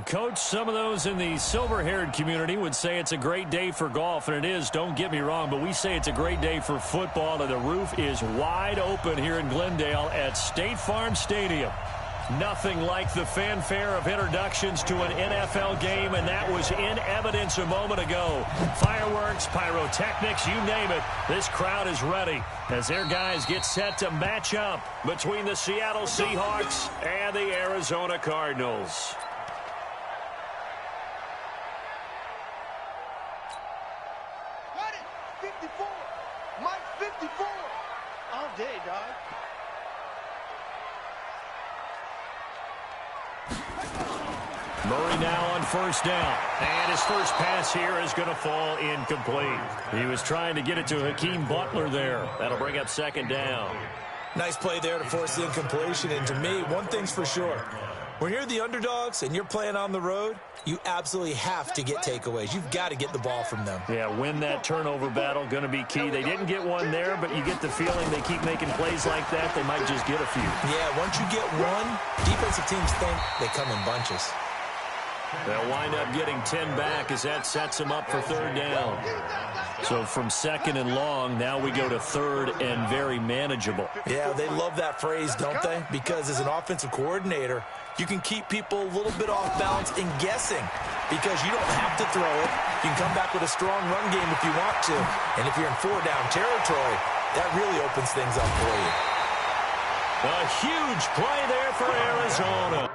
Coach, some of those in the silver-haired community would say it's a great day for golf, and it is, don't get me wrong, but we say it's a great day for football, and the roof is wide open here in Glendale at State Farm Stadium. Nothing like the fanfare of introductions to an NFL game, and that was in evidence a moment ago. Fireworks, pyrotechnics, you name it. This crowd is ready as their guys get set to match up between the Seattle Seahawks and the Arizona Cardinals. Murray now on first down. And his first pass here is going to fall incomplete. He was trying to get it to Hakeem Butler there. That'll bring up second down. Nice play there to force the incompletion. And to me, one thing's for sure. When you're the underdogs and you're playing on the road, you absolutely have to get takeaways. You've got to get the ball from them. Yeah, win that turnover battle, going to be key. They didn't get one there, but you get the feeling they keep making plays like that, they might just get a few. Yeah, once you get one, defensive teams think they come in bunches. They'll wind up getting 10 back as that sets them up for third down. So from second and long, now we go to third and very manageable. Yeah, they love that phrase, don't they? Because as an offensive coordinator, you can keep people a little bit off balance and guessing because you don't have to throw it. You can come back with a strong run game if you want to. And if you're in four-down territory, that really opens things up for you. A huge play there for Arizona.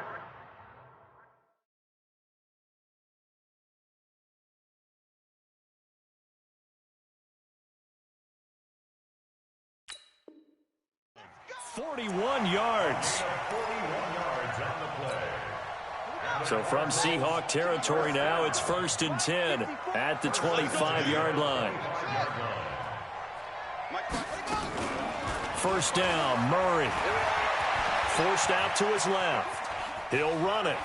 yards. So from Seahawk territory now, it's 1st and 10 at the 25-yard line. First down, Murray. Forced out to his left. He'll run it.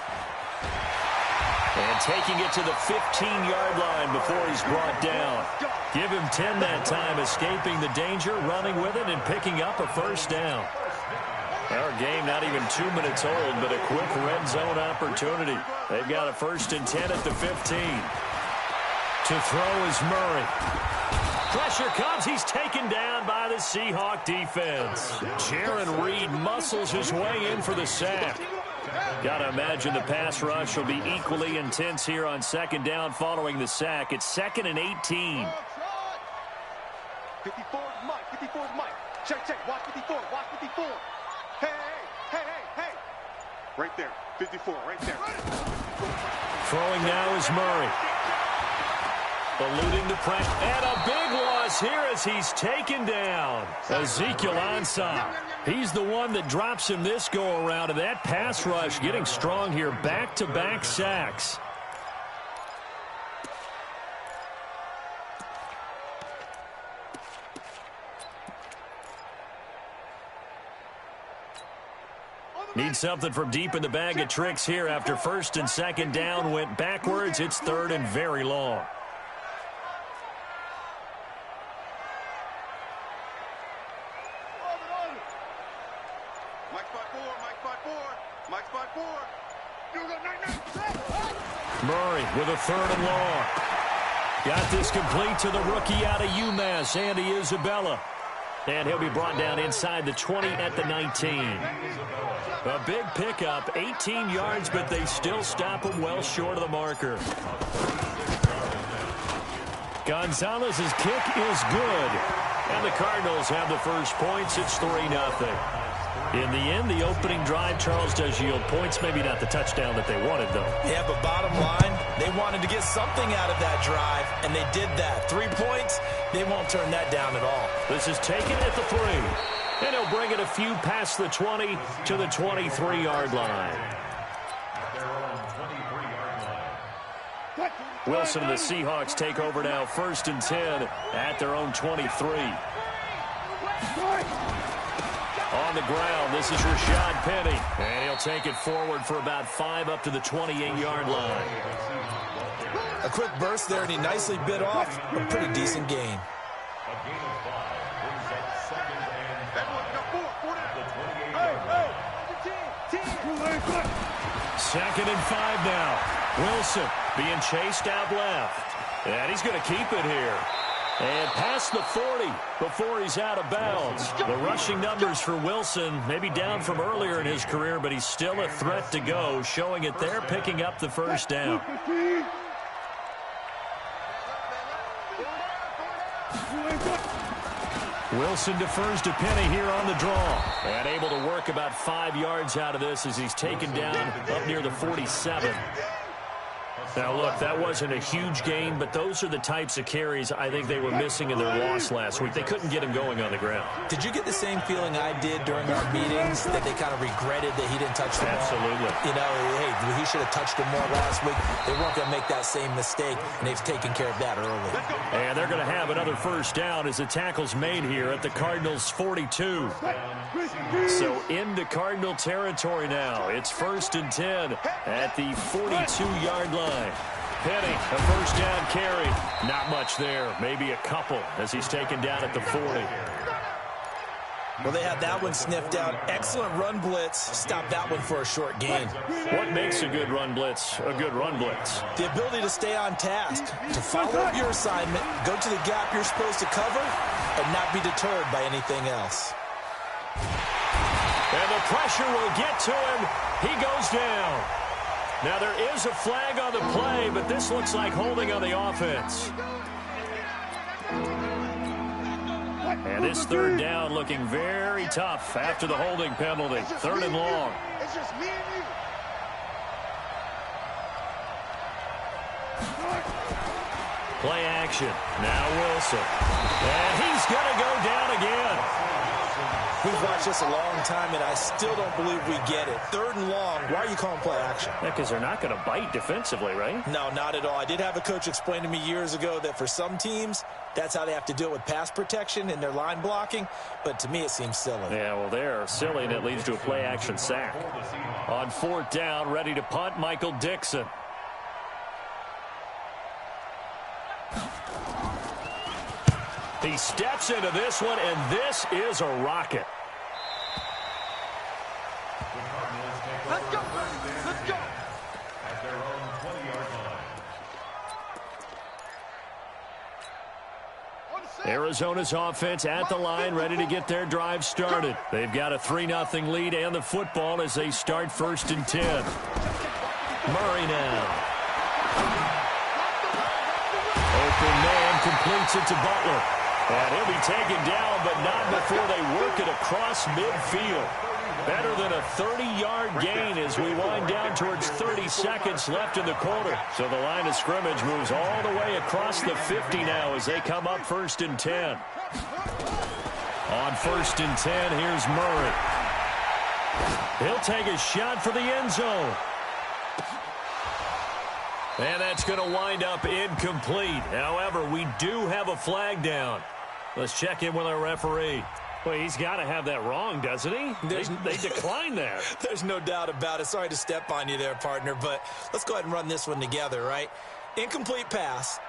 And taking it to the 15-yard line before he's brought down. Give him 10 that time, escaping the danger, running with it, and picking up a first down. Our game not even 2 minutes old, but a quick red zone opportunity. They've got a 1st and 10 at the 15. To throw is Murray. Pressure comes. He's taken down by the Seahawk defense. Jaron Reed muscles his way in for the sack. Got to imagine the pass rush will be equally intense here on 2nd down following the sack. It's 2nd and 18. 54 Mike. 54 Mike. Check. Watch 54. Watch 54. Hey. Right there. 54. Right there. Throwing now is Murray. Eluding the pressure. And a big loss here as he's taken down. Ezekiel Ansah. He's the one that drops him this go-around. And that pass rush getting strong here. Back-to-back sacks. Need something from deep in the bag of tricks here after 1st and 2nd down. Went backwards. It's 3rd and very long. Murray with a 3rd and long. Got this complete to the rookie out of UMass, Andy Isabella. And he'll be brought down inside the 20 at the 19. A big pickup, 18 yards, but they still stop him well short of the marker. Gonzalez's kick is good. And the Cardinals have the first points. It's 3-0. In the end, the opening drive, Charles, does yield points. Maybe not the touchdown that they wanted, though. Yeah, but bottom line, they wanted to get something out of that drive, and they did that. 3 points, they won't turn that down at all. This is taken at the 3. And he'll bring it a few past the 20 to the 23-yard line. Wilson and the Seahawks take over now, 1st and 10 at their own 23. On the ground, this is Rashad Penny. And he'll take it forward for about 5 up to the 28-yard line. A quick burst there, and he nicely bit off a pretty decent gain. 2nd and 5 now. Wilson being chased out left. And he's going to keep it here. And past the 40 before he's out of bounds. The rushing numbers for Wilson maybe down from earlier in his career, but he's still a threat to go, showing it there, picking up the first down. Wilson defers to Penny here on the draw. And able to work about 5 yards out of this as he's taken down up near the 47. Now, look, that wasn't a huge gain, but those are the types of carries I think they were missing in their loss last week. They couldn't get him going on the ground. Did you get the same feeling I did during our meetings, that they kind of regretted that he didn't touch the ball? Absolutely. You know, hey, he should have touched him more last week. They weren't going to make that same mistake, and they've taken care of that early. And they're going to have another first down as the tackle's made here at the Cardinals' 42. So into Cardinal territory now. It's 1st and 10 at the 42-yard line. Penny, a first down carry. Not much there. Maybe a couple as he's taken down at the 40. Well, they had that one sniffed out. Excellent run blitz. Stop that one for a short gain. What makes a good run blitz a good run blitz? The ability to stay on task, to follow up your assignment, go to the gap you're supposed to cover, and not be deterred by anything else. And the pressure will get to him. He goes down. Now, there is a flag on the play, but this looks like holding on the offense. And this 3rd down looking very tough after the holding penalty. 3rd and long. It's just me and you. Play action. Now Wilson. And he's going to go down again. We've watched this a long time, and I still don't believe we get it. 3rd and long. Why are you calling play action? Because they're not going to bite defensively, right? No, not at all. I did have a coach explain to me years ago that for some teams, that's how they have to deal with pass protection and their line blocking. But to me, it seems silly. Yeah, well, they're silly, and it leads to a play action sack. On 4th down, ready to punt, Michael Dixon. He steps into this one, and this is a rocket. Let's go. Let's go. At their own 20-yard line. Arizona's offense at the line, ready to get their drive started. They've got a 3-0 lead and the football as they start 1st and 10. Murray now. Open man completes it to Butler. And he'll be taken down, but not before they work it across midfield. Better than a 30-yard gain as we wind down towards 30 seconds left in the quarter. So the line of scrimmage moves all the way across the 50 now as they come up 1st and 10. On 1st and 10, here's Murray. He'll take a shot for the end zone. And that's going to wind up incomplete. However, we do have a flag down. Let's check in with our referee. Well, he's got to have that wrong, doesn't he? They declined that. There's no doubt about it. Sorry to step on you there, partner, but let's go ahead and run this one together, right? Incomplete pass,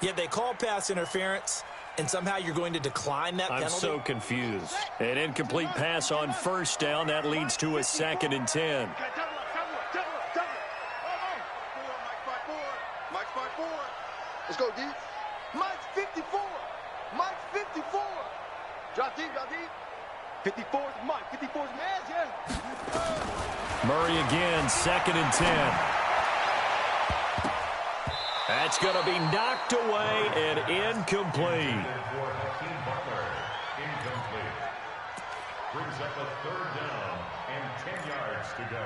yet they call pass interference, and somehow you're going to decline that penalty? I'm so confused. An incomplete pass on 1st down. That leads to a 2nd and 10. Mike's 5-4. Let's go, D. Mike's 54. Mike's 54. Drop deep, drop deep. 54 is Mike. 54 is Maz, yeah. Murray again, 2nd and 10. That's going to be knocked away and incomplete. Brings up a 3rd down and 10 yards to go.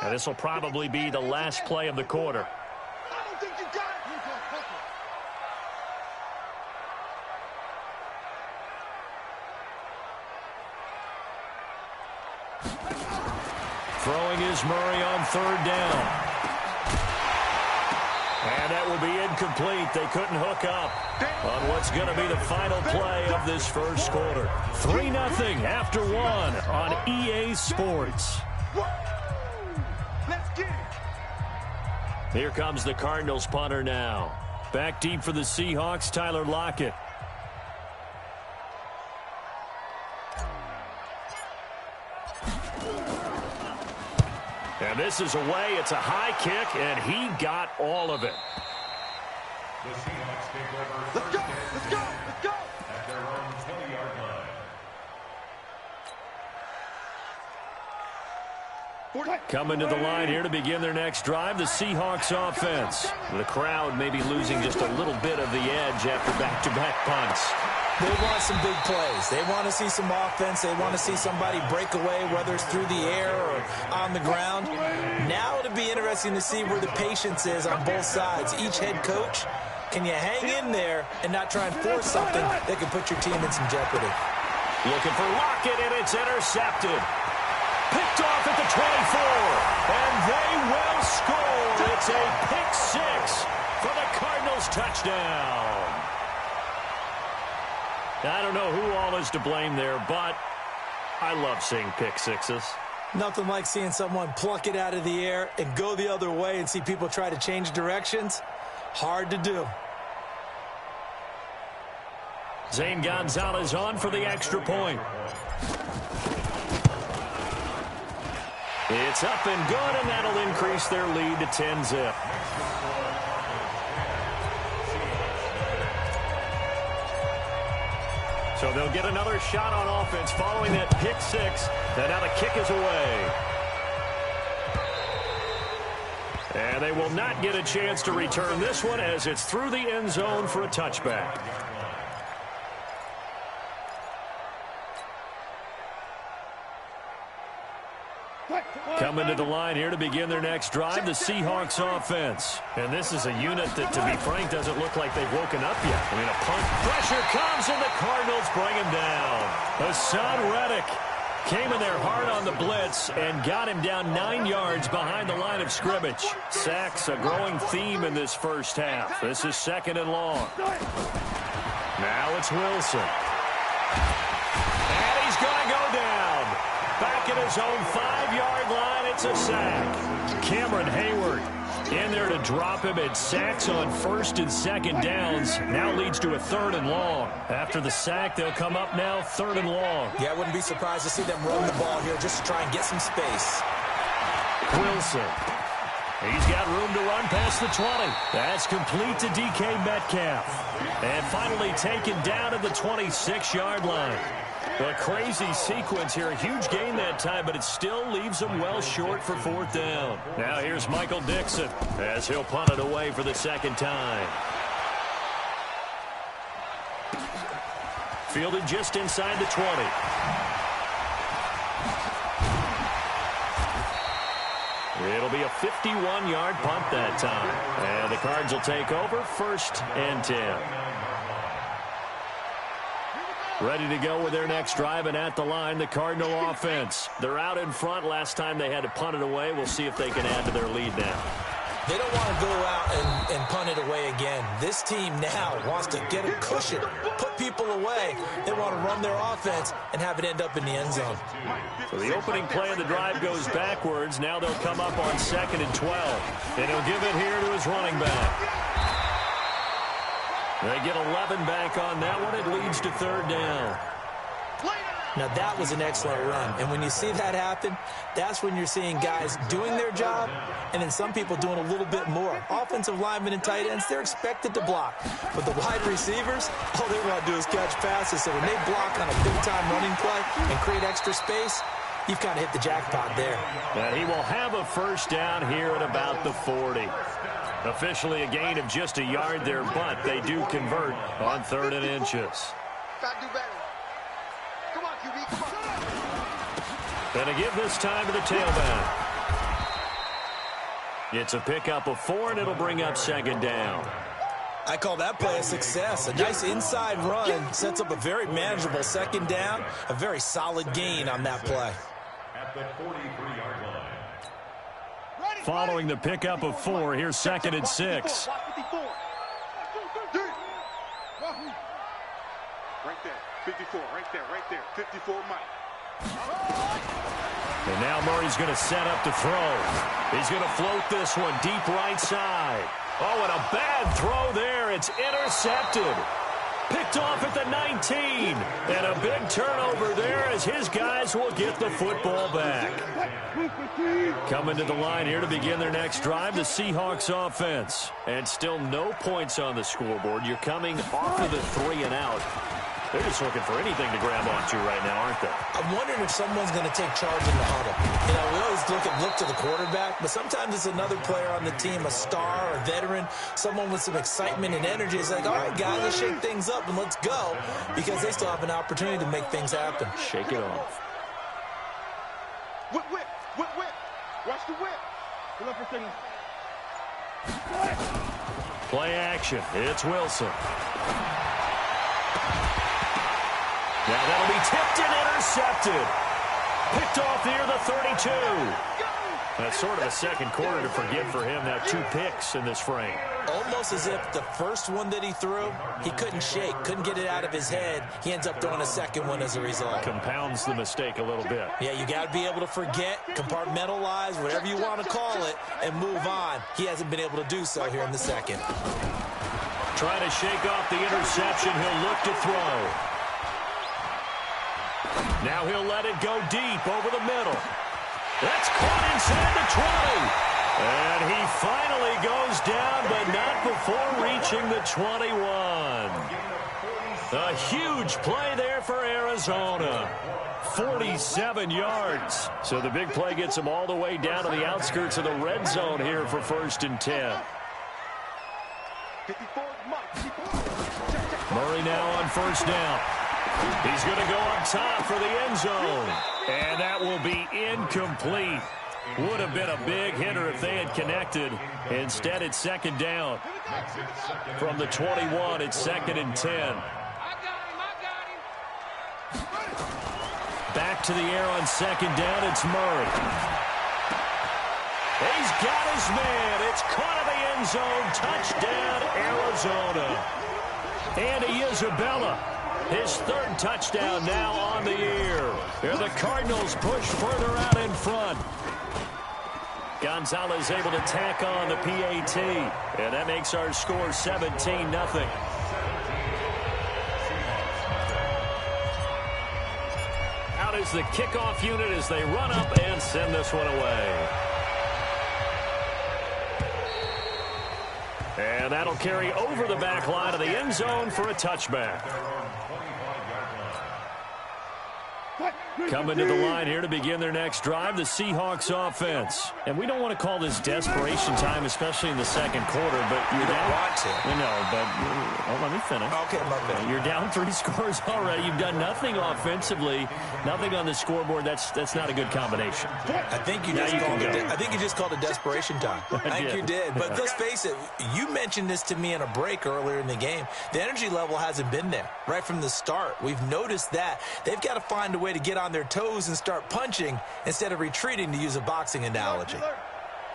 And this will probably be the last play of the quarter. I don't think you got it. Throwing is Murray on 3rd down. And that will be incomplete. They couldn't hook up on what's going to be the final play of this first quarter. 3-0 after 1 on EA Sports. Let's get it. Here comes the Cardinals punter now. Back deep for the Seahawks, Tyler Lockett. And this is away. It's a high kick, and he got all of it. The Seahawks take over. Let's go! Let's go! Let's go! At their own 20-yard line. Coming to the line here to begin their next drive, the Seahawks offense. The crowd may be losing just a little bit of the edge after back-to-back punts. They want some big plays. They want to see some offense. They want to see somebody break away, whether it's through the air or on the ground. Now it'll be interesting to see where the patience is on both sides. Each head coach, can you hang in there and not try and force something that could put your team in some jeopardy? Looking for Lockett, and it's intercepted. Picked off at the 24, and they will score. It's a pick six for the Cardinals touchdown. I don't know who all is to blame there, but I love seeing pick sixes. Nothing like seeing someone pluck it out of the air and go the other way and see people try to change directions. Hard to do. Zane Gonzalez on for the extra point. It's up and good, and that'll increase their lead to 10-zip. So they'll get another shot on offense following that pick six. And now the kick is away. And they will not get a chance to return this one as it's through the end zone for a touchback. Coming to the line here to begin their next drive, the Seahawks offense. And this is a unit that, to be frank, doesn't look like they've woken up yet. I mean, a punt pressure comes, and the Cardinals bring him down. Hassan Reddick came in there hard on the blitz and got him down 9 yards behind the line of scrimmage. Sacks, a growing theme in this first half. This is 2nd and long. Now it's Wilson. And he's going to go down. Back at his own 5-yard line, it's a sack. Cameron Hayward in there to drop him. It sacks on 1st and 2nd downs. Now leads to a 3rd and long. After the sack, they'll come up now 3rd and long. Yeah, I wouldn't be surprised to see them run the ball here just to try and get some space. Wilson. He's got room to run past the 20. That's complete to DK Metcalf. And finally taken down at the 26-yard line. A crazy sequence here. A huge gain that time, but it still leaves them well short for 4th down. Now here's Michael Dixon as he'll punt it away for the 2nd time. Fielded just inside the 20. It'll be a 51-yard punt that time. And the Cards will take over 1st and 10. Ready to go with their next drive, and at the line, the Cardinal offense. They're out in front. Last time they had to punt it away. We'll see if they can add to their lead now. They don't want to go out and punt it away again. This team now wants to get a cushion, put people away. They want to run their offense and have it end up in the end zone. So the opening play of the drive goes backwards. Now they'll come up on 2nd and 12. And he'll give it here to his running back. They get 11 back on that one. It leads to 3rd down. Now, that was an excellent run. And when you see that happen, that's when you're seeing guys doing their job and then some people doing a little bit more. Offensive linemen and tight ends, they're expected to block. But the wide receivers, all they want to do is catch passes. So when they block on a big-time running play and create extra space, you've kind of hit the jackpot there. And he will have a 1st down here at about the 40. Officially a gain of just a yard there, but they do convert on 3rd and inches. Gotta do better. Come on, QB, come on. And to give this time to the tailback. It's a pickup of 4, and it'll bring up 2nd down. I call that play a success. A nice inside run sets up a very manageable 2nd down. A very solid gain on that play. At the 43-yard line. Following the pickup of 4, here's 2nd and 6. Right there, 54, right there, 54, Mike. And now Murray's going to set up to throw. He's going to float this one deep right side. Oh, and a bad throw there. It's intercepted. Picked off at the 19. 15. And a big turnover there as his guys will get the football back. Coming to the line here to begin their next drive, the Seahawks offense. And still no points on the scoreboard. You're coming off of the 3 and out. They're just looking for anything to grab onto right now, aren't they? I'm wondering if someone's going to take charge in the huddle. You know, we always look to the quarterback, but sometimes it's another player on the team, a star, a veteran, someone with some excitement and energy. It's like, all right, guys, let's shake things up and let's go, because they still have an opportunity to make things happen. Shake it off. Whip, whip, whip, whip. Watch the whip. Hold on for a second. Play action. It's Wilson. Now that'll be tipped and intercepted. Picked off near the 32. That's sort of a second quarter to forget for him. Now 2 picks in this frame. Almost as if the first one that he threw, he couldn't shake, couldn't get it out of his head. He ends up throwing a second one as a result. Compounds the mistake a little bit. Yeah, you got to be able to forget, compartmentalize, whatever you want to call it, and move on. He hasn't been able to do so here in the second. Trying to shake off the interception. He'll look to throw. Now he'll let it go deep over the middle. That's caught inside the 20. And he finally goes down, but not before reaching the 21. A huge play there for Arizona. 47 yards. So the big play gets him all the way down to the outskirts of the red zone here for 1st and 10. Murray now on 1st down. He's going to go up top for the end zone. And that will be incomplete. Would have been a big hitter if they had connected. Instead, it's 2nd down. From the 21, it's 2nd and 10. Back to the air on 2nd down, it's Murray. He's got his man. It's caught in the end zone. Touchdown, Arizona. Andy Isabella. His 3rd touchdown now on the year. Here the Cardinals push further out in front. Gonzalez able to tack on the PAT. And that makes our score 17-0. Out is the kickoff unit as they run up and send this one away. And that'll carry over the back line of the end zone for a touchback. Coming to the line here to begin their next drive, the Seahawks offense. And we don't want to call this desperation time, especially in the second quarter, but you don't want to. No, but let me finish. Okay, my bad. You're down 3 scores already. You've done nothing offensively, nothing on the scoreboard. That's not a good combination. I think you just called it desperation time. I think you did. But let's face it, you mentioned this to me in a break earlier in the game. The energy level hasn't been there right from the start. We've noticed that. They've got to find a way to get on their toes and start punching instead of retreating, to use a boxing analogy.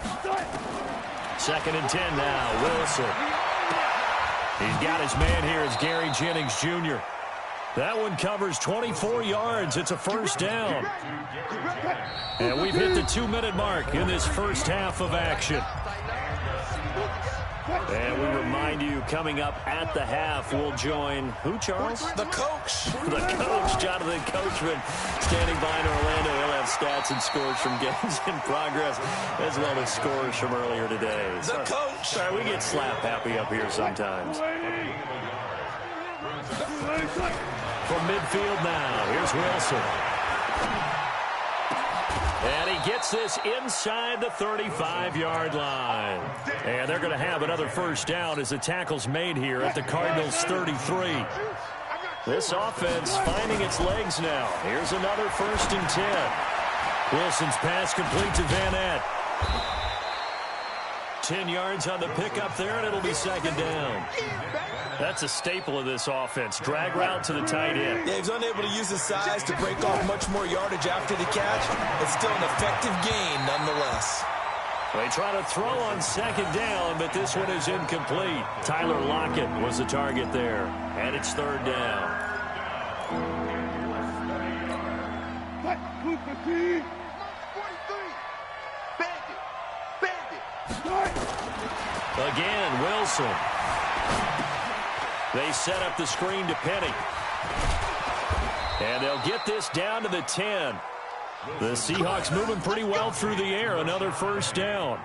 2nd and 10 now. Wilson. He's got his man here. It's Gary Jennings Jr. That one covers 24 yards. It's a 1st down. And we've hit the 2-minute mark in this first half of action. And we remind you, coming up at the half, we'll join who, Charles? The coach. The coach, Jonathan Coachman, standing by in Orlando. He'll have stats and scores from games in progress, as well as scores from earlier today. The coach. Sorry, we get slap happy up here sometimes. From midfield now, here's Wilson. And he gets this inside the 35-yard line. And they're going to have another 1st down as the tackle's made here at the Cardinals' 33. This offense finding its legs now. Here's another 1st and 10. Wilson's pass complete to Van Ness. 10 yards on the pickup there, and it'll be 2nd down. That's a staple of this offense. Drag route to the tight end. Yeah, he's unable to use his size to break off much more yardage after the catch. It's still an effective gain nonetheless. They try to throw on 2nd down, but this one is incomplete. Tyler Lockett was the target there, and it's 3rd down. Again, Wilson. They set up the screen to Penny. And they'll get this down to the 10. The Seahawks moving pretty well through the air. Another first down.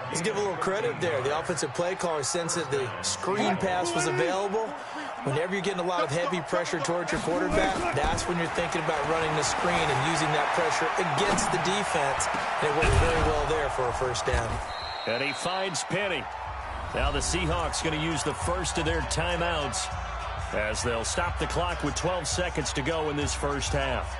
Let's give a little credit there. The offensive play caller sensed that the screen pass was available. Whenever you're getting a lot of heavy pressure towards your quarterback, that's when you're thinking about running the screen and using that pressure against the defense. And it worked very well there for a first down. And he finds Penny. Now the Seahawks going to use the first of their timeouts as they'll stop the clock with 12 seconds to go in this first half.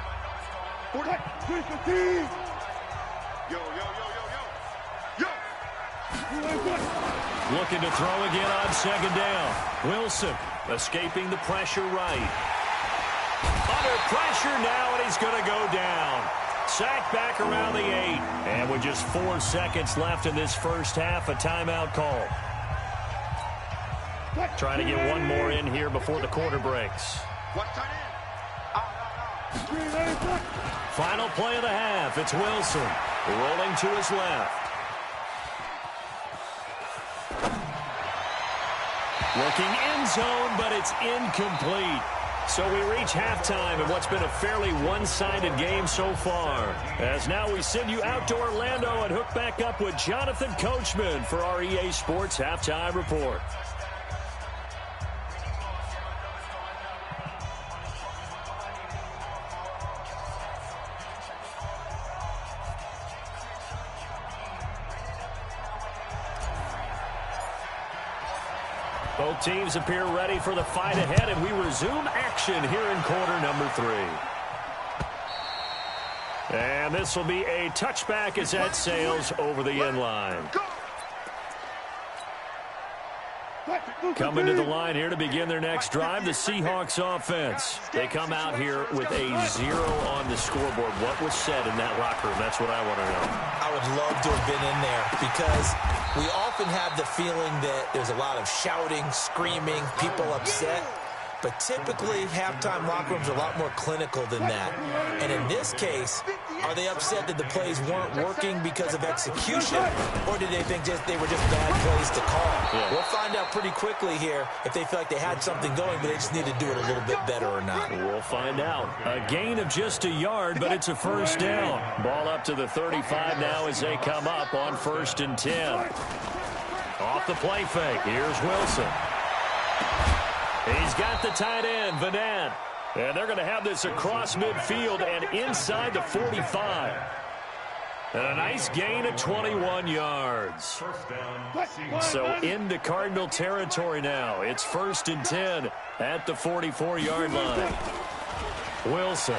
Looking to throw again on second down. Wilson escaping the pressure right. Under pressure now, and he's going to go down. Sacked back around the 8. And with just 4 seconds left in this first half, a timeout call. Trying to get one more in here before the quarter breaks. Final play of the half. It's Wilson rolling to his left. Looking end zone, but it's incomplete. So we reach halftime in what's been a fairly one-sided game so far. As now we send you out to Orlando and hook back up with Jonathan Coachman for our EA Sports Halftime Report. Both teams appear ready for the fight ahead, and we resume action here in quarter number 3. And this will be a touchback as that sails over the end line. Coming to the line here to begin their next drive, the Seahawks offense. They come out here with a 0 on the scoreboard. What was said in that locker room? That's what I want to know. I would love to have been in there because we often have the feeling that there's a lot of shouting, screaming, people upset. But typically, halftime locker rooms are a lot more clinical than that. And in this case, are they upset that the plays weren't working because of execution? Or did they think they were just bad plays to call? Yeah. We'll find out pretty quickly here if they feel like they had something going, but they just need to do it a little bit better or not. We'll find out. A gain of just a yard, but it's a first down. Ball up to the 35 now as they come up on 1st and 10. Off the play fake. Here's Wilson. He's got the tight end, Vanette. And they're going to have this across midfield and inside the 45. And a nice gain of 21 yards. So into Cardinal territory now. It's 1st and 10 at the 44-yard line. Wilson.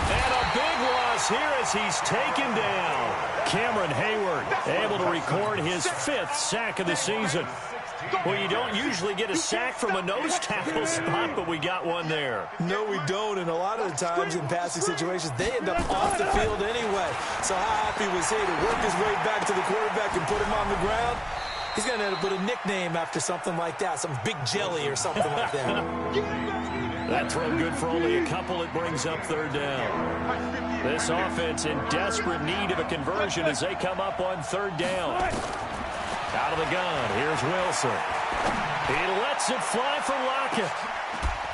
And a big loss here as he's taken down. Cameron Hayward able to record his 5th sack of the season. Well, you don't usually get a sack from a nose tackle spot, but we got one there. No, we don't, and a lot of the times in passing situations, they end up off the field anyway. So how happy was he to work his way back to the quarterback and put him on the ground? He's going to end up with a nickname after something like that, some Big Jelly or something like that. That throw good for only a couple. It brings up 3rd down. This offense in desperate need of a conversion as they come up on 3rd down. Out of the gun, here's Wilson. He lets it fly for Lockett.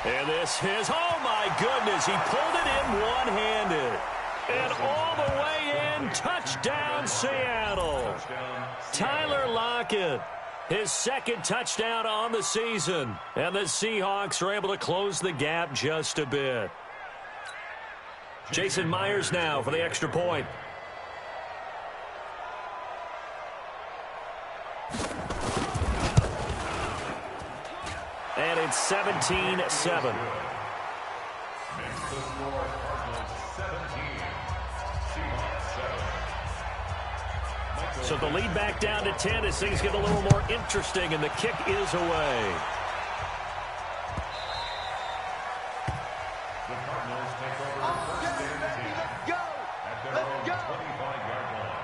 And this is, oh my goodness, he pulled it in one-handed. And all the way in, touchdown Seattle. Tyler Lockett, his 2nd touchdown on the season. And the Seahawks are able to close the gap just a bit. Jason Myers now for the extra point. And it's 17-7. So the lead back down to 10 as things get a little more interesting, and the kick is away. The Cardinals take over 1st and 10 at their own 25-yard line.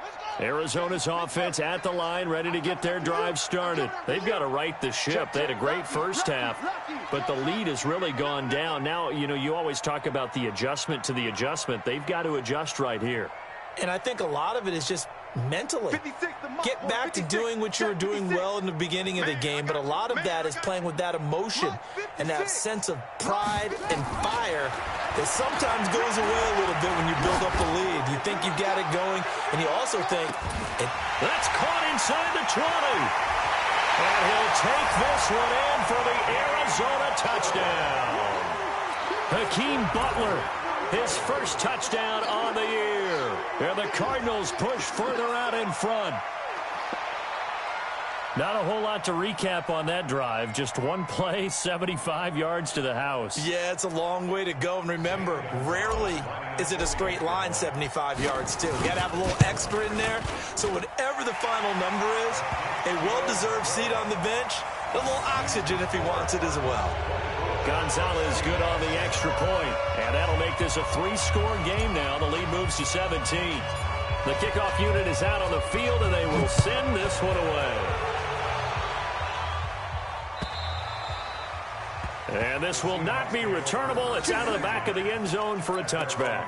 Let's go! Arizona's offense at the line, ready to get their drive started. They've got to right the ship. They had a great first half, but the lead has really gone down. Now, you know, you always talk about the adjustment to the adjustment. They've got to adjust right here. And I think a lot of it is just mentally. Get back to doing what you were doing well in the beginning of the game, but a lot of that is playing with that emotion and that sense of pride and fire that sometimes goes away a little bit when you build up a lead. You think you've got it going, and you also think... That's caught inside the 20. And he'll take this one in for the Arizona touchdown. Hakeem Butler, his first touchdown on the year. And the Cardinals push further out in front. Not a whole lot to recap on that drive. Just one play, 75 yards to the house. Yeah, it's a long way to go. And remember, rarely is it a straight line 75 yards, too. You got to have a little extra in there. So whatever the final number is, a well-deserved seat on the bench, a little oxygen if he wants it as well. Gonzalez good on the extra point, and that'll make this a 3-score game now. The lead moves to 17. The kickoff unit is out on the field, and they will send this one away. And this will not be returnable. It's out of the back of the end zone for a touchback.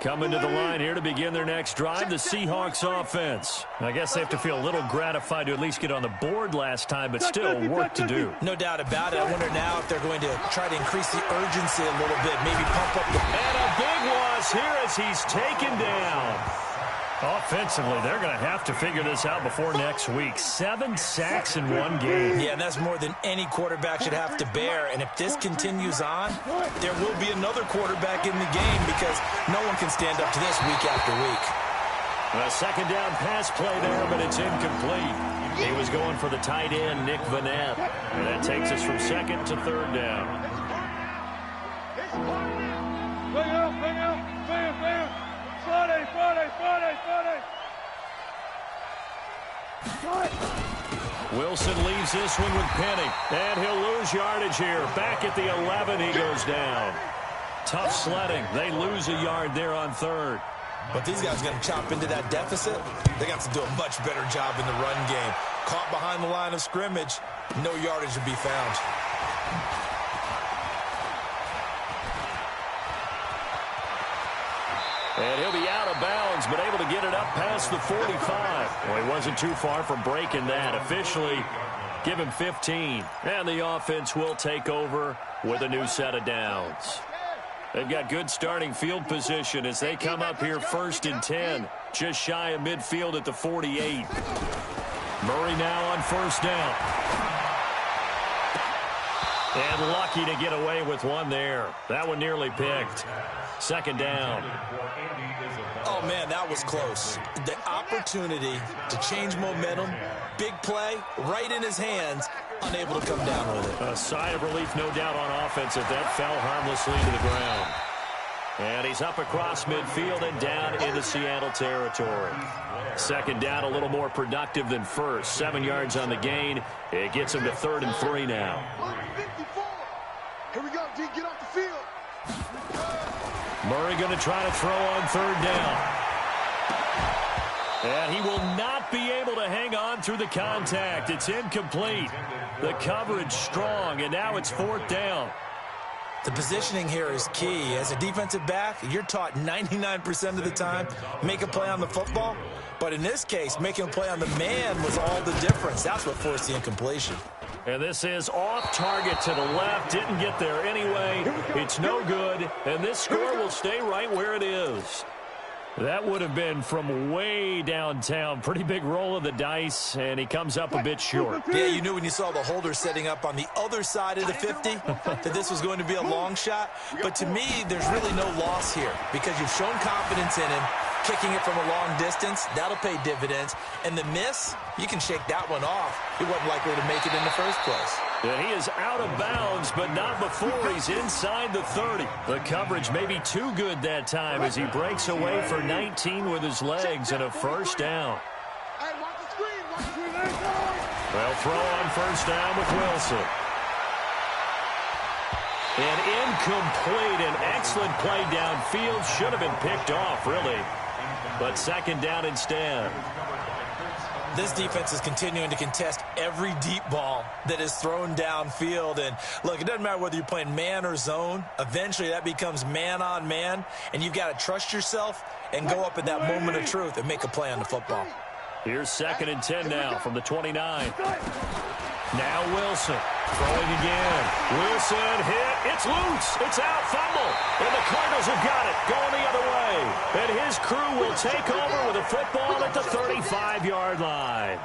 Coming to the line here to begin their next drive, the Seahawks offense. I guess they have to feel a little gratified to at least get on the board last time, but still work to do. No doubt about it. I wonder now if they're going to try to increase the urgency a little bit, maybe pump up the... And a big loss here as he's taken down. Offensively, they're going to have to figure this out before next week. 7 sacks in one game. Yeah, and that's more than any quarterback should have to bear. And if this continues on, there will be another quarterback in the game because no one can stand up to this week after week. A second down pass play there, but it's incomplete. He was going for the tight end, Nick Vanette. And that takes us from second to third down. Bring out, bam. Friday. Wilson leaves this one with Penny, and he'll lose yardage here. Back at the 11, he goes down. Tough sledding. They lose a yard there on third. But these guys are going to chop into that deficit. They got to do a much better job in the run game. Caught behind the line of scrimmage, no yardage to be found. And he'll be out of bounds, but able to get it up past the 45. Well, he wasn't too far from breaking that. Officially, give him 15. And the offense will take over with a new set of downs. They've got good starting field position as they come up here 1st and 10. Just shy of midfield at the 48. Murray now on 1st down. And lucky to get away with one there. That one nearly picked. 2nd down. Oh, man, that was close. The opportunity to change momentum, big play, right in his hands, unable to come down with it. A sigh of relief, no doubt, on offense if that fell harmlessly to the ground. And he's up across midfield and down into Seattle territory. 2nd down, a little more productive than first. 7 yards on the gain. It gets him to 3rd and 3 now. Here we go, D. Get off the field. Murray going to try to throw on 3rd down. And he will not be able to hang on through the contact. It's incomplete. The coverage strong, and now it's 4th down. The positioning here is key. As a defensive back, you're taught 99% of the time, make a play on the football. But in this case, making a play on the man was all the difference. That's what forced the incompletion. And this is off target to the left. Didn't get there anyway. It's no good. And this score will stay right where it is. That would have been from way downtown. Pretty big roll of the dice, and he comes up a bit short. Yeah, you knew when you saw the holder setting up on the other side of the 50 that this was going to be a long shot. But to me, there's really no loss here because you've shown confidence in him. Kicking it from a long distance, that'll pay dividends. And the miss, you can shake that one off. He wasn't likely to make it in the first place. And he is out of bounds, but not before he's inside the 30. The coverage may be too good that time as he breaks away for 19 with his legs and a 1st down. Well, throw on 1st down with Wilson. And incomplete. An excellent play downfield. Should have been picked off, really. But second down instead. This defense is continuing to contest every deep ball that is thrown downfield. And, look, it doesn't matter whether you're playing man or zone. Eventually, that becomes man on man. And you've got to trust yourself and go up at that moment of truth and make a play on the football. Here's 2nd and 10 now from the 29. Now Wilson throwing again. Wilson hit. It's loose. It's out. Fumble. And the Cardinals have got it going the other way. And his crew will take over with a football at the 35-yard line.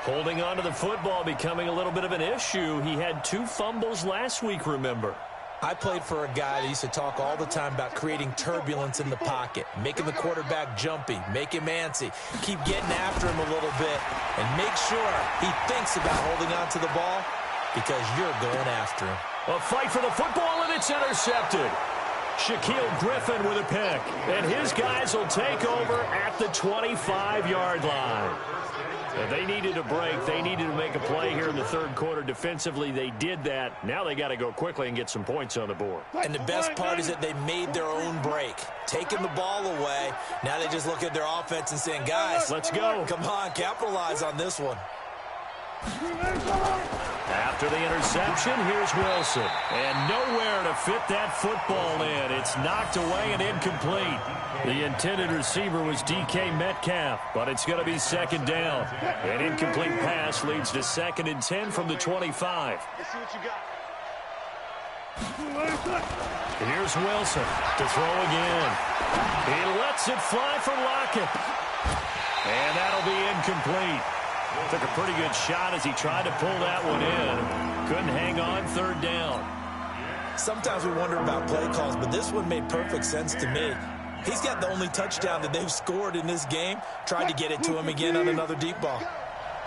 Holding on to the football becoming a little bit of an issue. He had 2 fumbles last week, remember. I played for a guy that used to talk all the time about creating turbulence in the pocket, making the quarterback jumpy, make him antsy, keep getting after him a little bit, and make sure he thinks about holding on to the ball because you're going after him. A fight for the football, and it's intercepted. Shaquille Griffin with a pick, and his guys will take over at the 25-yard line. If they needed a break, they needed to make a play here in the third quarter. Defensively, they did that. Now they got to go quickly and get some points on the board. And the best part is that they made their own break, taking the ball away. Now they just look at their offense and saying, guys, let's go. Come on, capitalize on this one. After the interception, here's Wilson. And nowhere to fit that football in. It's knocked away and incomplete. The intended receiver was DK Metcalf, but it's going to be second down. An incomplete pass leads to 2nd and 10 from the 25. Let's see what you got. Here's Wilson to throw again. He lets it fly for Lockett. And that'll be incomplete. Took a pretty good shot as he tried to pull that one in. Couldn't hang on, 3rd down. Sometimes we wonder about play calls, but this one made perfect sense to me. He's got the only touchdown that they've scored in this game. Tried to get it to him again on another deep ball.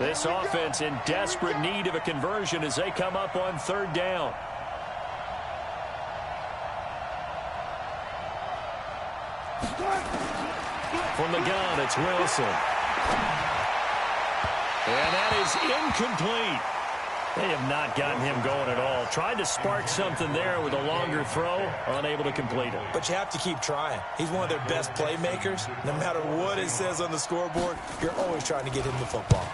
This offense in desperate need of a conversion as they come up on 3rd down. From the gun, it's Wilson. And that is incomplete. They have not gotten him going at all. Tried to spark something there with a longer throw, unable to complete it. But you have to keep trying. He's one of their best playmakers. No matter what it says on the scoreboard, you're always trying to get him the football.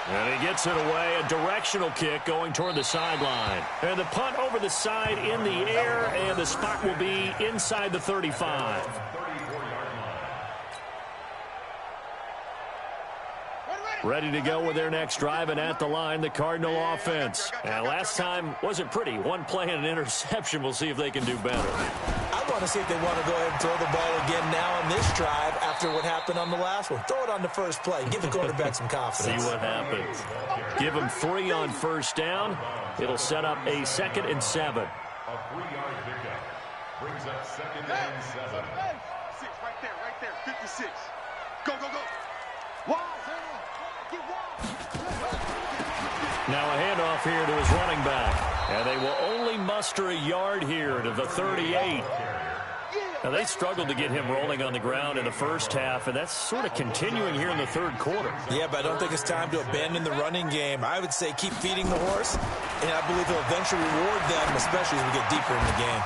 And he gets it away, a directional kick going toward the sideline. And the punt over the side in the air, and the spot will be inside the 35. Ready to go with their next drive, and at the line, the Cardinal offense. And last time wasn't pretty. One play and an interception. We'll see if they can do better. I want to see if they want to go ahead and throw the ball again now on this drive after what happened on the last one. Throw it on the first play. Give the quarterback some confidence. See what happens. Give him 3 on 1st down. It'll set up a 2nd and 7. A 3-yard pickup brings up 2nd and 7. 6 right there, 56. Go, go, go. Wow, get wild. Now a handoff here to his running back. And they will only muster a yard here to the 38. Now they struggled to get him rolling on the ground in the first half, and that's sort of continuing here in the third quarter. Yeah, but I don't think it's time to abandon the running game. I would say keep feeding the horse, and I believe he'll eventually reward them, especially as we get deeper in the game.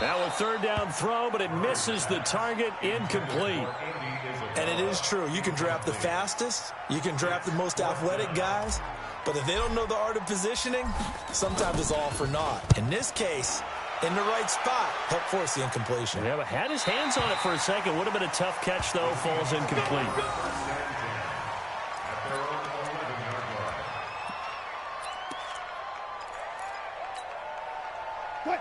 Now a 3rd down throw, but it misses the target, incomplete. And it is true. You can draft the fastest. You can draft the most athletic guys. But if they don't know the art of positioning, sometimes it's all for naught. In this case, in the right spot, help force the incompletion. Yeah, but had his hands on it for a second. Would have been a tough catch, though. Falls incomplete.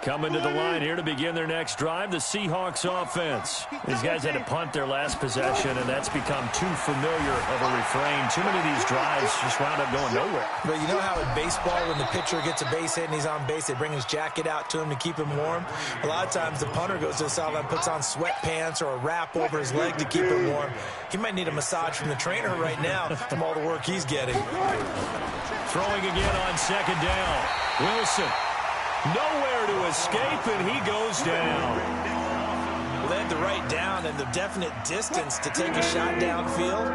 Coming to the line here to begin their next drive, the Seahawks offense. These guys had to punt their last possession, and that's become too familiar of a refrain. Too many of these drives just wound up going nowhere. But you know how in baseball, when the pitcher gets a base hit and he's on base, they bring his jacket out to him to keep him warm? A lot of times the punter goes to the sideline, puts on sweatpants or a wrap over his leg to keep him warm. He might need a massage from the trainer right now from all the work he's getting. Throwing again on 2nd down. Wilson. Nowhere to escape, and he goes down. Led the right down and the definite distance to take a shot downfield.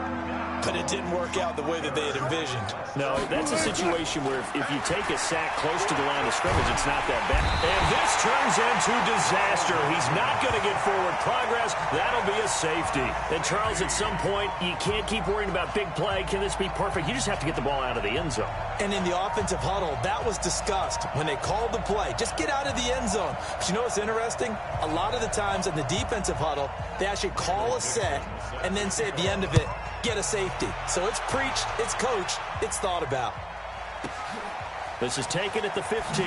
but it didn't work out the way that they had envisioned. No, that's a situation where if you take a sack close to the line of scrimmage, it's not that bad. And this turns into disaster. He's not going to get forward progress. That'll be a safety. And, Charles, at some point, you can't keep worrying about big play. Can this be perfect? You just have to get the ball out of the end zone. And in the offensive huddle, that was discussed when they called the play. Just get out of the end zone. But you know what's interesting? A lot of the times in the defensive huddle, they actually call a set and then say at the end of it, get a safety. So it's preached, it's coached, it's thought about. This is taken at the 15.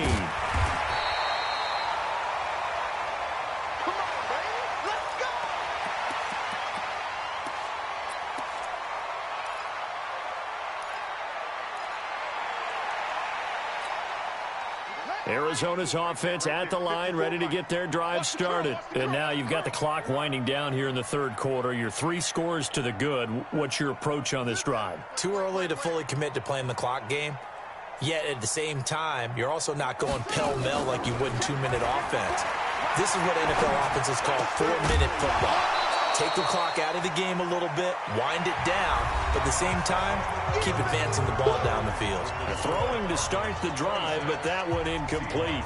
Arizona's offense at the line, ready to get their drive started. And now you've got the clock winding down here in the third quarter. You're 3 scores to the good. What's your approach on this drive? Too early to fully commit to playing the clock game. Yet at the same time, you're also not going pell-mell like you would in 2-minute offense. This is what NFL offenses call 4-minute football. Take the clock out of the game a little bit, wind it down, but at the same time, keep advancing the ball down the field. Throwing to start the drive, but that one incomplete.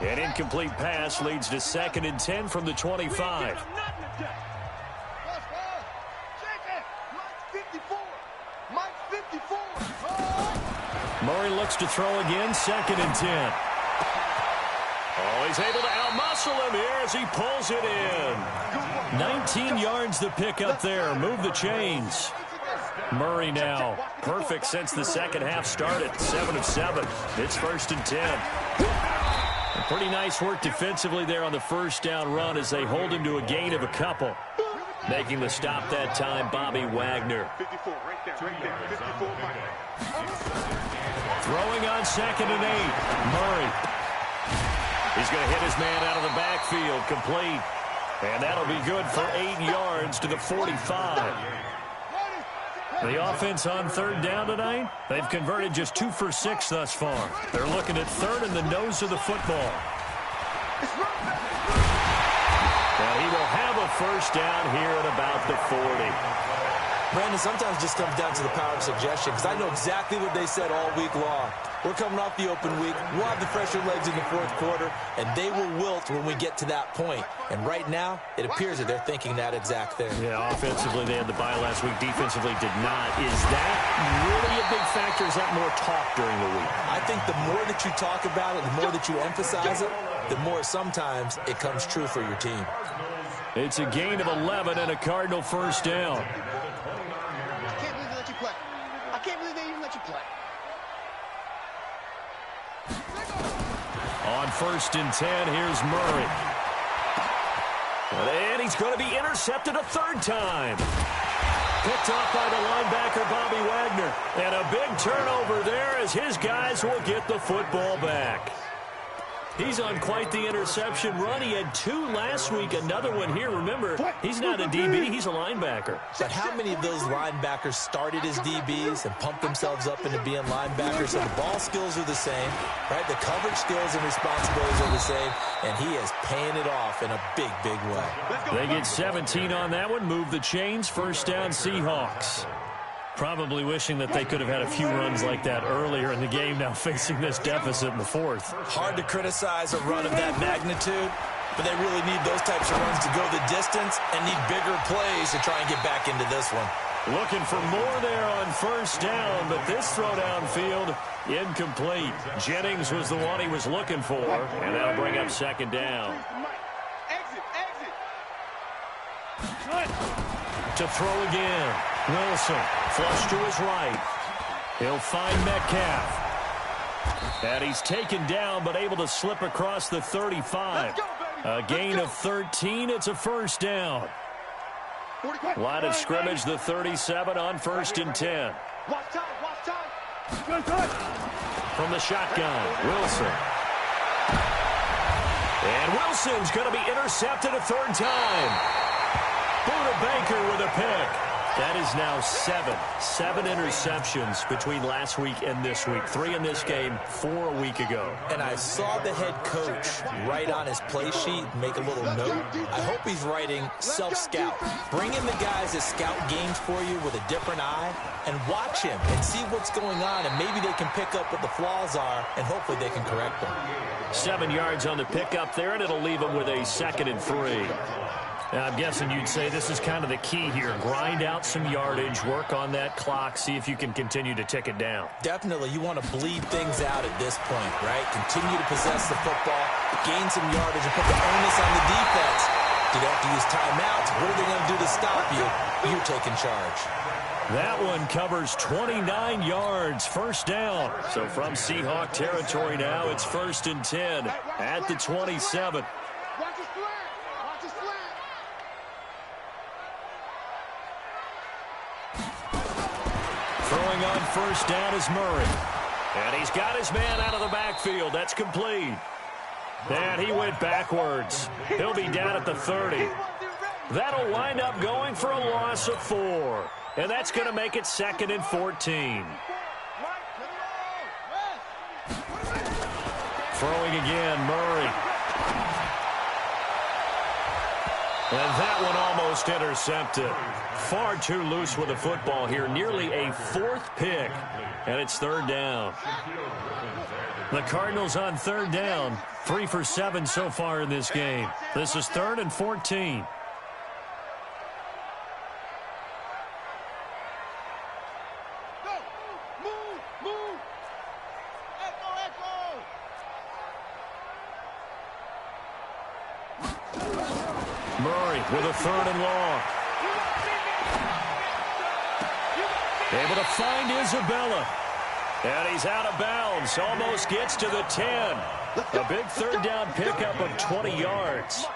An incomplete pass leads to 2nd and 10 from the 25. Murray looks to throw again, 2nd and 10. Oh, he's able to outmuscle him here as he pulls it in. 19 yards the pick up there. Move the chains. Murray now perfect since the second half started. 7 of 7. It's 1st and 10. Pretty nice work defensively there on the first down run as they hold him to a gain of a couple. Making the stop that time, Bobby Wagner. 54 right there, right there. 54 Throwing on 2nd and 8. Murray. He's going to hit his man out of the backfield, complete. And that'll be good for 8 yards to the 45. The offense on 3rd down tonight, they've converted just 2 for 6 thus far. They're looking at 3rd and the nose of the football. And he will have a first down here at about the 40. Brandon, sometimes it just comes down to the power of suggestion, because I know exactly what they said all week long. We're coming off the open week. We'll have the fresher legs in the 4th quarter, and they will wilt when we get to that point. And right now, it appears that they're thinking that exact thing. Yeah, offensively, they had the bye last week. Defensively, did not. Is that really a big factor? Is that more talk during the week? I think the more that you talk about it, the more that you emphasize it, the more sometimes it comes true for your team. It's a gain of 11 and a Cardinal first down. I can't believe they even let you play. On 1st and 10, here's Murray. And he's going to be intercepted a 3rd time. Picked off by the linebacker, Bobby Wagner. And a big turnover there as his guys will get the football back. He's on quite the interception run. He had 2 last week, another one here. Remember, he's not a DB, he's a linebacker. But how many of those linebackers started as DBs and pumped themselves up into being linebackers? So the ball skills are the same, right? The coverage skills and responsibilities are the same, and he is paying it off in a big, big way. They get 17 on that one. Move the chains. First down, Seahawks. Probably wishing that they could have had a few runs like that earlier in the game, now facing this deficit in the 4th. Hard to criticize a run of that magnitude, but they really need those types of runs to go the distance and need bigger plays to try and get back into this one. Looking for more there on first down, but this throw downfield, incomplete. Jennings was the one he was looking for, and that'll bring up 2nd down. To throw again. Wilson, flush to his right. He'll find Metcalf. And he's taken down, but able to slip across the 35. A gain of 13. It's a first down. Line of scrimmage, the 37 on 1st and 10. From the shotgun, Wilson. And Wilson's going to be intercepted a 3rd time. Buda Baker with a pick. That is now seven interceptions between last week and this week. 3 in this game, 4 a week ago. And I saw the head coach write on his play sheet, make a little note. I hope he's writing self-scout. Bring in the guys that scout games for you with a different eye and watch him and see what's going on, and maybe they can pick up what the flaws are, and hopefully they can correct them. 7 yards on the pickup there, and it'll leave them with a 2nd and 3. Now, I'm guessing you'd say this is kind of the key here. Grind out some yardage, work on that clock, see if you can continue to tick it down. Definitely, you want to bleed things out at this point, right? Continue to possess the football, gain some yardage, and put the onus on the defense. Do they have to use timeouts? What are they going to do to stop you? You're taking charge. That one covers 29 yards, first down. So from Seahawk territory now, it's 1st and 10 at the 27. Throwing on first down is Murray. And he's got his man out of the backfield. That's complete. And he went backwards. He'll be down at the 30. That'll wind up going for a loss of 4. And that's going to make it 2nd and 14. Throwing again, Murray. And that one almost intercepted. Far too loose with the football here. Nearly a 4th pick. And it's 3rd down. The Cardinals on 3rd down. 3 for 7 so far in this game. This is 3rd and 14. Murray with a 3rd and long. Able to find Isabella. And he's out of bounds. Almost gets to the 10. A big 3rd down pickup of 20 yards.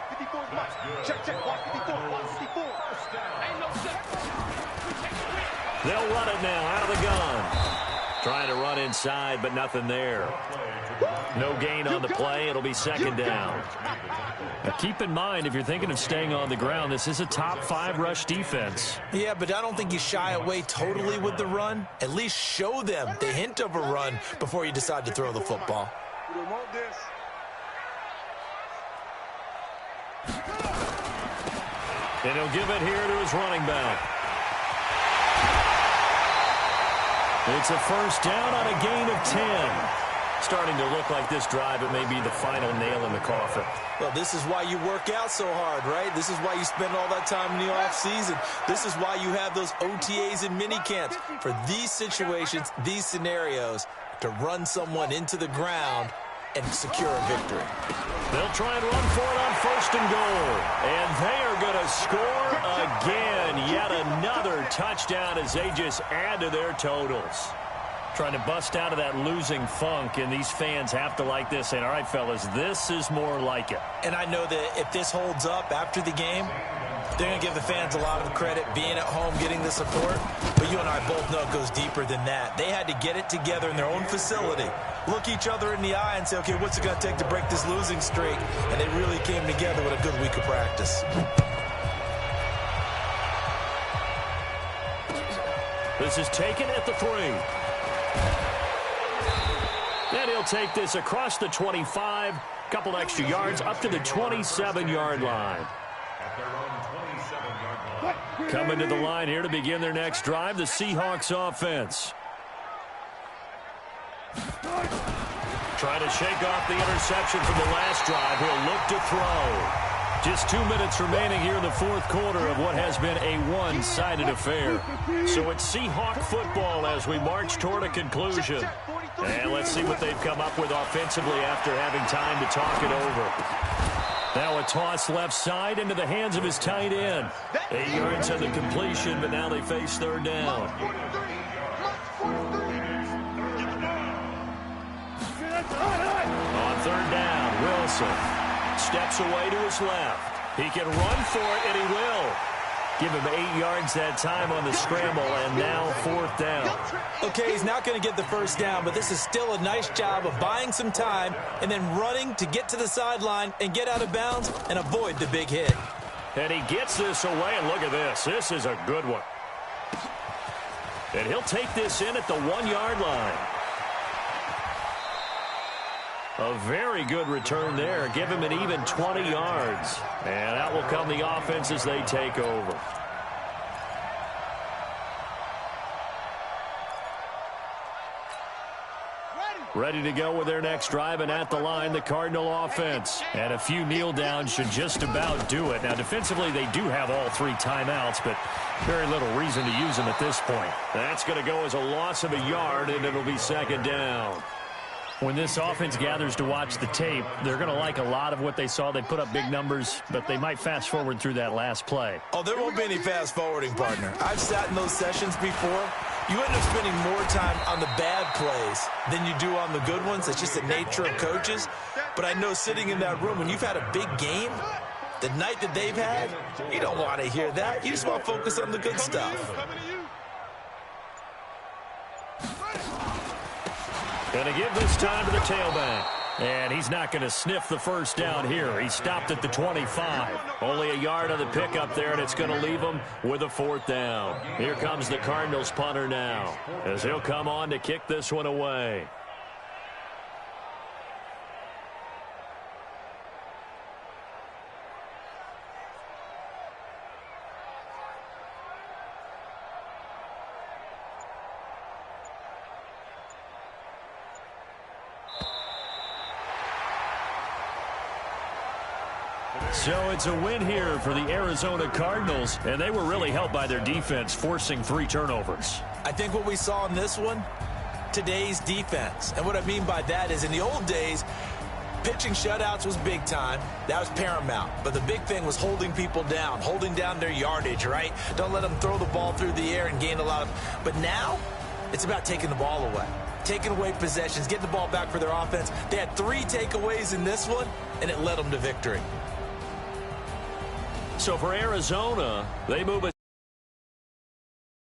They'll run it now out of the gun. Trying to run inside, but nothing there. No gain on the play. It'll be 2nd down. Now keep in mind, if you're thinking of staying on the ground, this is a top 5 rush defense. Yeah, but I don't think you shy away totally with the run. At least show them the hint of a run before you decide to throw the football. And he'll give it here to his running back. It's a 1st down on a gain of 10. Starting to look like this drive, it may be the final nail in the coffin. Well, this is why you work out so hard, right? This is why you spend all that time in the offseason. This is why you have those OTAs and mini camps. For these situations, these scenarios, to run someone into the ground and secure a victory. They'll try and run for it on 1st and goal. And they are going to score again. Yet another touchdown as they just add to their totals. Trying to bust out of that losing funk, and these fans have to like this. And all right, fellas, this is more like it. And I know that if this holds up after the game, they're going to give the fans a lot of credit being at home, getting the support. But you and I both know it goes deeper than that. They had to get it together in their own facility, look each other in the eye and say, okay, what's it going to take to break this losing streak? And they really came together with a good week of practice. This is taken at the 3. And he'll take this across the 25, couple extra yards, up to the 27-yard line. Coming to the line here to begin their next drive, the Seahawks offense. Trying to shake off the interception from the last drive. He'll look to throw. Just 2 minutes remaining here in the 4th quarter of what has been a one-sided affair. So it's Seahawk football as we march toward a conclusion. And let's see what they've come up with offensively after having time to talk it over. Now a toss left side into the hands of his tight end. 8 yards on the completion, but now they face 3rd down. On 3rd down, Wilson steps away to his left. He can run for it, and he will. Give him 8 yards that time on the scramble, and now 4th down. Okay, he's not going to get the 1st down, but this is still a nice job of buying some time and then running to get to the sideline and get out of bounds and avoid the big hit. And he gets this away, and look at this. This is a good one. And he'll take this in at the 1-yard line. A very good return there. Give him an even 20 yards. And out will come the offense as they take over. Ready to go with their next drive, and at the line, the Cardinal offense. And a few kneel downs should just about do it. Now, defensively, they do have all 3 timeouts, but very little reason to use them at this point. That's going to go as a loss of a yard, and it'll be second down. When this offense gathers to watch the tape, they're going to like a lot of what they saw. They put up big numbers, but they might fast forward through that last play. Oh, there won't be any fast forwarding, partner. I've sat in those sessions before. You end up spending more time on the bad plays than you do on the good ones. It's just the nature of coaches. But I know sitting in that room, when you've had a big game, the night that they've had, you don't want to hear that. You just want to focus on the good stuff. Going to give this time to the tailback. And he's not going to sniff the first down here. He stopped at the 25. Only a yard on the pickup there, and it's going to leave him with a 4th down. Here comes the Cardinals punter now, as he'll come on to kick this one away. So it's a win here for the Arizona Cardinals, and they were really helped by their defense, forcing 3 turnovers. I think what we saw in this one, today's defense. And what I mean by that is in the old days, pitching shutouts was big time. That was paramount. But the big thing was holding people down, holding down their yardage, right? Don't let them throw the ball through the air and gain a lot of... But now, it's about taking the ball away. Taking away possessions, getting the ball back for their offense. They had 3 takeaways in this one, and it led them to victory. So for Arizona, they move it